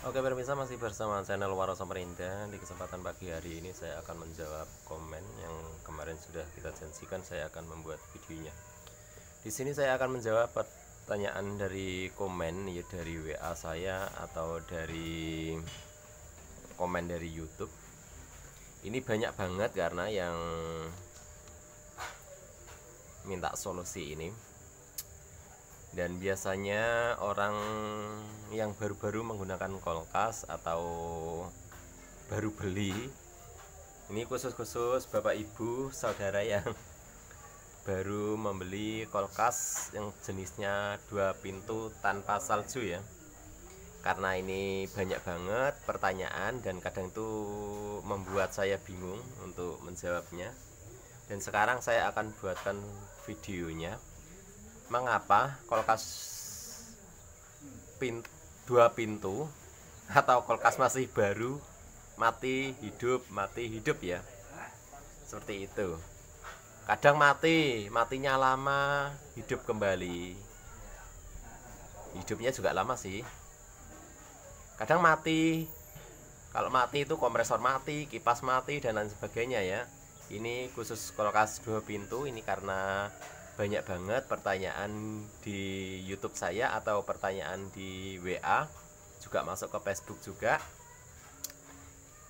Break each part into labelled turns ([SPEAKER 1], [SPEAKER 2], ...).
[SPEAKER 1] Oke pemirsa, masih bersama channel Waro Samarinda. Di kesempatan pagi hari ini saya akan menjawab komen yang kemarin sudah kita janjikan. Saya akan membuat videonya. Di sini saya akan menjawab pertanyaan dari komen, ya dari WA saya atau dari komen dari YouTube. Ini banyak banget karena yang minta solusi ini. Dan biasanya orang yang baru-baru menggunakan kulkas atau baru beli, ini khusus bapak ibu saudara yang baru membeli kulkas yang jenisnya 2 pintu tanpa salju ya, karena ini banyak banget pertanyaan dan kadang itu membuat saya bingung untuk menjawabnya. Dan sekarang saya akan buatkan videonya mengapa kulkas 2 pintu atau kulkas masih baru mati hidup ya, seperti itu. Kadang matinya lama, hidup kembali, hidupnya juga lama sih. Kadang mati, kalau mati itu kompresor mati, kipas mati, dan lain sebagainya ya. Ini khusus kulkas 2 pintu ini karena banyak banget pertanyaan di YouTube saya atau pertanyaan di WA, juga masuk ke Facebook juga.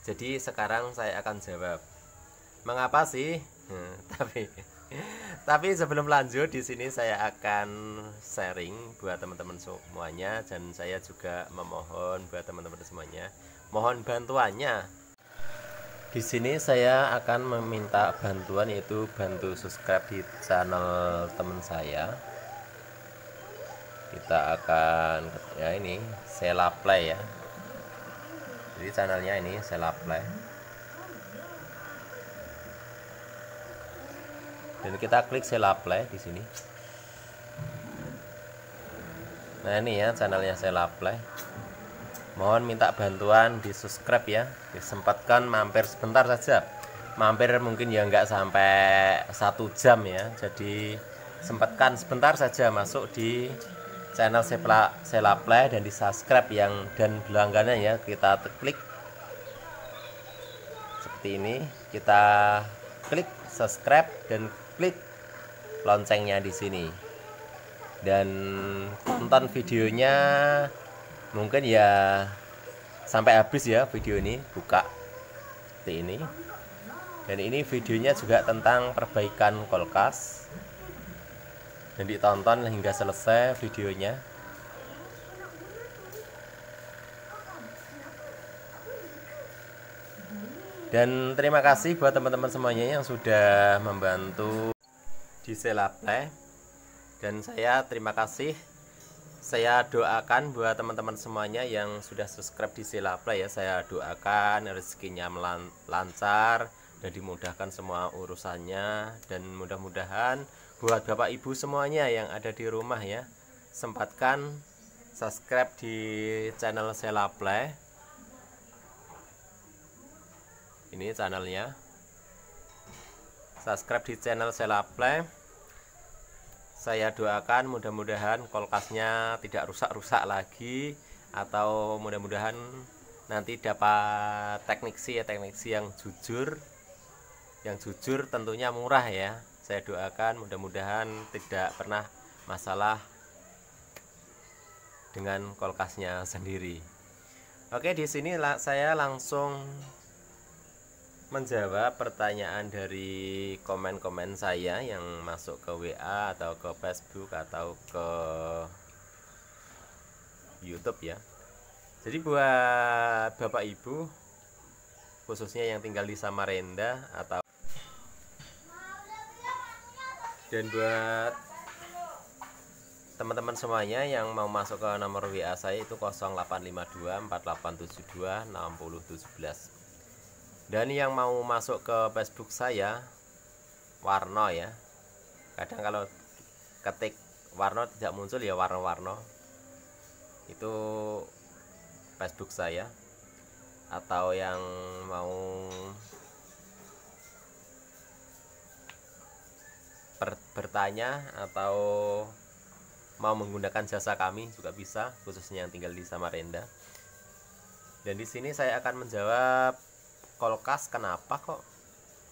[SPEAKER 1] Jadi sekarang saya akan jawab mengapa sih. Tapi sebelum lanjut, di sini saya akan sharing buat teman-teman semuanya, dan saya juga memohon buat teman-teman semuanya, mohon bantuannya. Di sini saya akan meminta bantuan, yaitu bantu subscribe di channel teman saya. Kita akan ya ini Sela Play ya. Jadi channelnya ini Sela Play. Dan kita klik Sela Play di sini. Nah ini ya channelnya Sela Play. Mohon minta bantuan di subscribe ya. Disempatkan mampir sebentar saja. Mampir mungkin ya nggak sampai 1 jam ya. Jadi sempatkan sebentar saja masuk di channel Sela Play dan di subscribe yang dan berlangganan ya, kita klik seperti ini, kita klik subscribe dan klik loncengnya di sini, dan tonton videonya mungkin ya sampai habis ya. Video ini buka seperti ini, dan ini videonya juga tentang perbaikan kulkas, dan ditonton hingga selesai videonya. Dan terima kasih buat teman-teman semuanya yang sudah membantu di Sela Play. Dan saya terima kasih. Saya doakan buat teman-teman semuanya yang sudah subscribe di Sela Play ya. Saya doakan rezekinya lancar dan dimudahkan semua urusannya. Dan mudah-mudahan buat bapak ibu semuanya yang ada di rumah ya, sempatkan subscribe di channel Sela Play. Ini channelnya, subscribe di channel Sela Play. Saya doakan mudah-mudahan kulkasnya tidak rusak-rusak lagi, atau mudah-mudahan nanti dapat teknisi yang jujur tentunya murah ya. Saya doakan mudah-mudahan tidak pernah masalah dengan kulkasnya sendiri. Oke, di sini saya langsung menjawab pertanyaan dari komen-komen saya yang masuk ke WA atau ke Facebook atau ke YouTube ya. Jadi buat bapak ibu khususnya yang tinggal di Samarinda, atau dan buat teman-teman semuanya yang mau masuk ke nomor WA saya itu 085248726017. Dan yang mau masuk ke Facebook saya Warno ya. Kadang kalau ketik Warno tidak muncul ya, Warno-Warno. Itu Facebook saya. Atau yang mau bertanya atau mau menggunakan jasa kami juga bisa, khususnya yang tinggal di Samarinda. Dan di sini saya akan menjawab kulkas kenapa kok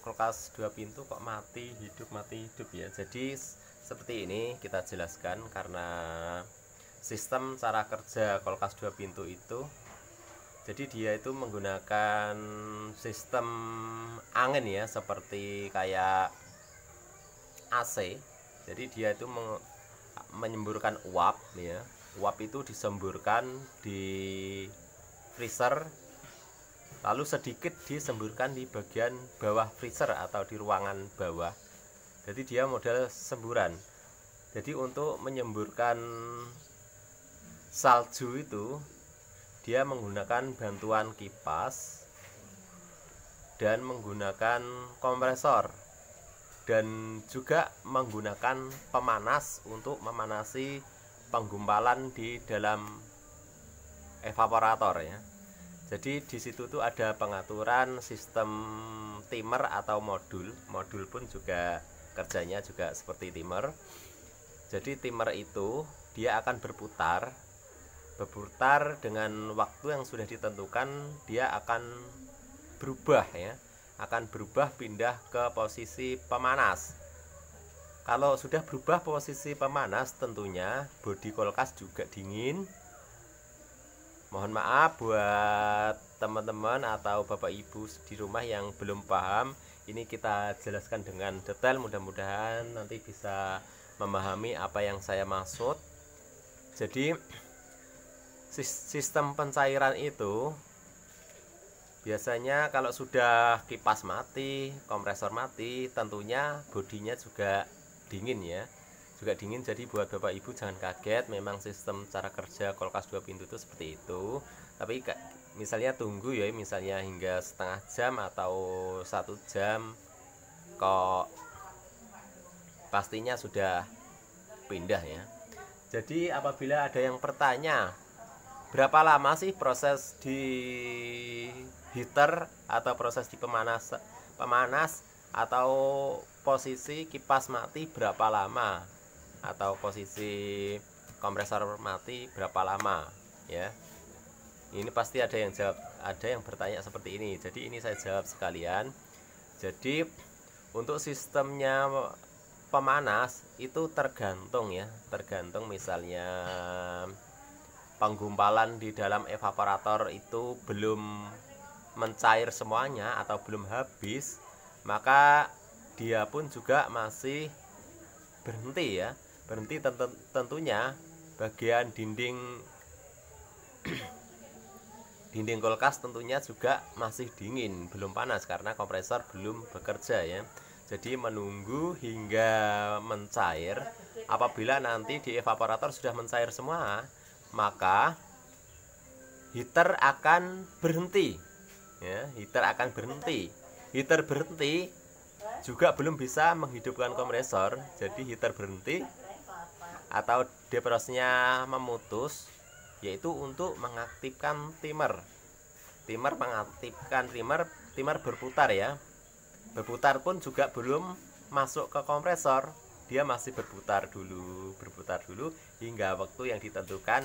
[SPEAKER 1] kulkas 2 pintu kok mati hidup ya. Jadi seperti ini kita jelaskan, karena sistem cara kerja kulkas 2 pintu itu, jadi dia itu menggunakan sistem angin ya, seperti kayak AC. Jadi dia itu menyemburkan uap ya. Uap itu disemburkan di freezer, lalu sedikit disemburkan di bagian bawah freezer atau di ruangan bawah. Jadi dia model semburan. Jadi untuk menyemburkan salju itu dia menggunakan bantuan kipas dan menggunakan kompresor, dan juga menggunakan pemanas untuk memanasi penggumpalan di dalam evaporator ya. Jadi di situ tuh ada pengaturan sistem timer atau modul. Modul pun juga kerjanya juga seperti timer. Jadi timer itu dia akan berputar dengan waktu yang sudah ditentukan. Dia akan berubah ya, akan berubah pindah ke posisi pemanas. Kalau sudah berubah posisi pemanas, tentunya bodi kulkas juga dingin. Mohon maaf buat teman-teman atau bapak ibu di rumah yang belum paham, ini kita jelaskan dengan detail, mudah-mudahan nanti bisa memahami apa yang saya maksud. Jadi sistem pencairan itu biasanya kalau sudah kipas mati, kompresor mati, tentunya bodinya juga dingin ya, juga dingin. Jadi buat bapak ibu jangan kaget, memang sistem cara kerja kulkas 2 pintu itu seperti itu. Tapi misalnya tunggu ya, misalnya hingga setengah jam atau 1 jam, kok pastinya sudah pindah ya. Jadi apabila ada yang bertanya berapa lama sih proses di heater atau proses di pemanas atau posisi kipas mati berapa lama, atau posisi kompresor mati berapa lama ya, ini pasti ada yang jawab, ada yang bertanya seperti ini. Jadi ini saya jawab sekalian. Jadi untuk sistemnya pemanas itu tergantung ya, tergantung misalnya penggumpalan di dalam evaporator itu belum mencair semuanya atau belum habis, maka dia pun juga masih berhenti ya, berhenti. Tentunya bagian dinding dinding kulkas tentunya juga masih dingin, belum panas karena kompresor belum bekerja ya. Jadi menunggu hingga mencair. Apabila nanti di evaporator sudah mencair semua, maka heater akan berhenti ya, heater akan berhenti. Heater berhenti juga belum bisa menghidupkan kompresor. Jadi heater berhenti atau defrostnya memutus, yaitu untuk mengaktifkan timer. Timer mengaktifkan timer berputar ya. Berputar pun juga belum masuk ke kompresor, dia masih berputar dulu hingga waktu yang ditentukan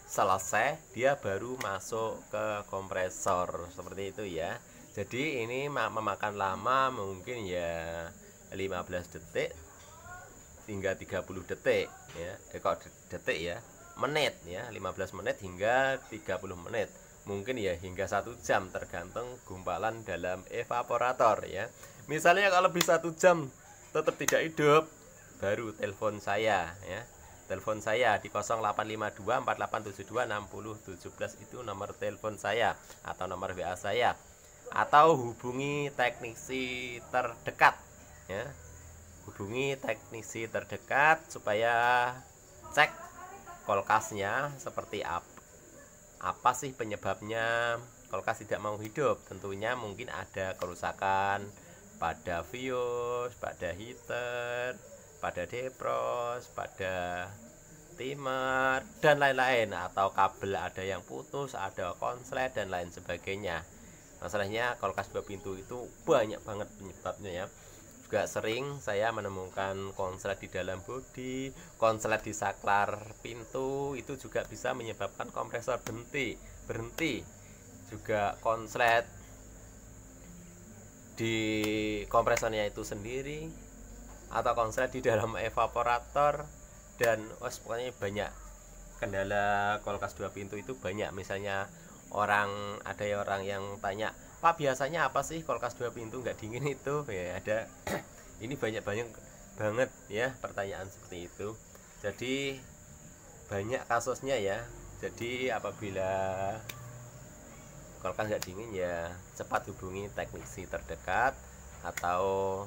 [SPEAKER 1] selesai, dia baru masuk ke kompresor, seperti itu ya. Jadi ini memakan lama, mungkin ya 15 detik hingga 30 detik ya. Kok detik ya, menit ya, 15 menit hingga 30 menit. Mungkin ya hingga 1 jam, tergantung gumpalan dalam evaporator ya. Misalnya kalau lebih 1 jam tetap tidak hidup, baru telepon saya ya. Telepon saya di 085248726017, itu nomor telepon saya atau nomor WA saya, atau hubungi teknisi terdekat ya. Hubungi teknisi terdekat supaya cek kulkasnya seperti apa sih penyebabnya kulkas tidak mau hidup. Tentunya mungkin ada kerusakan pada fuse, pada heater, pada defrost, pada timer dan lain-lain, atau kabel ada yang putus, ada konslet dan lain sebagainya. Masalahnya kulkas 2 pintu itu banyak banget penyebabnya ya. Juga sering saya menemukan konslet di dalam bodi, konslet di saklar pintu, itu juga bisa menyebabkan kompresor berhenti. juga konslet di kompresornya itu sendiri, atau konslet di dalam evaporator, dan pokoknya banyak kendala kulkas 2 pintu itu banyak. Misalnya ada orang yang tanya, Pak, biasanya apa sih kulkas 2 pintu nggak dingin itu ya? Ada ini banyak banget ya pertanyaan seperti itu. Jadi banyak kasusnya ya. Jadi apabila kulkas nggak dingin ya cepat hubungi teknisi terdekat atau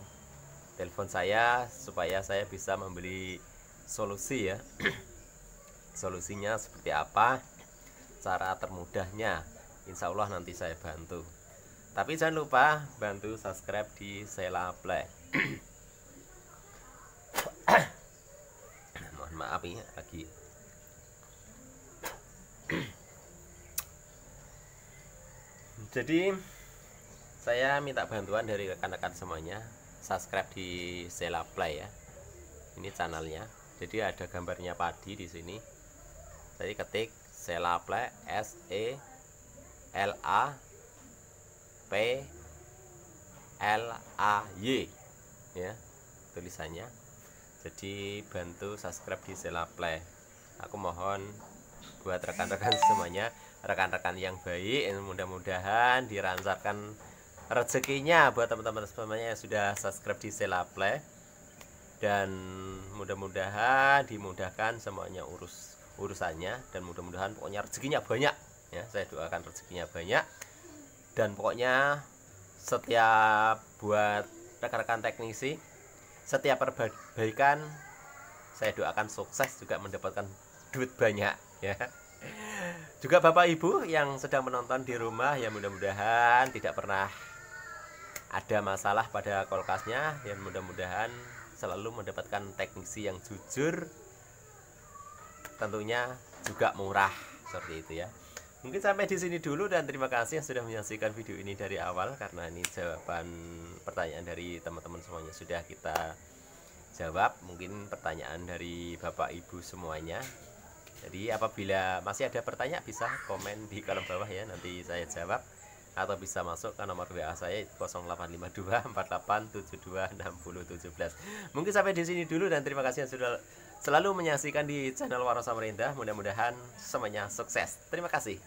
[SPEAKER 1] telepon saya supaya saya bisa membeli solusi ya. Solusinya seperti apa, cara termudahnya, insya Allah nanti saya bantu. Tapi jangan lupa bantu subscribe di Sheila Play. Mohon maaf ya lagi. Jadi saya minta bantuan dari rekan-rekan semuanya, subscribe di Sheila Play ya. Ini channelnya. Jadi ada gambarnya padi di sini. Jadi ketik Sheila Play, SELAPLAY ya tulisannya. Jadi bantu subscribe di Sheila Play. Aku mohon buat rekan-rekan semuanya, rekan-rekan yang baik, mudah-mudahan dilancarkan rezekinya buat teman-teman semuanya yang sudah subscribe di Sheila Play, dan mudah-mudahan dimudahkan semuanya urusannya, dan mudah-mudahan pokoknya rezekinya banyak ya. Saya doakan rezekinya banyak, dan pokoknya setiap buat rekan-rekan teknisi, setiap perbaikan saya doakan sukses, juga mendapatkan duit banyak ya. Juga Bapak Ibu yang sedang menonton di rumah ya, mudah-mudahan tidak pernah ada masalah pada kulkasnya, dan mudah-mudahan selalu mendapatkan teknisi yang jujur, tentunya juga murah seperti itu ya. Mungkin sampai di sini dulu, dan terima kasih yang sudah menyaksikan video ini dari awal, karena ini jawaban pertanyaan dari teman-teman semuanya sudah kita jawab. Mungkin pertanyaan dari Bapak Ibu semuanya. Jadi apabila masih ada pertanyaan bisa komen di kolom bawah ya, nanti saya jawab, atau bisa masuk ke nomor WA saya 085248726017. Mungkin sampai di sini dulu, dan terima kasih yang sudah selalu menyaksikan di channel Waro Samarinda. Mudah-mudahan semuanya sukses. Terima kasih.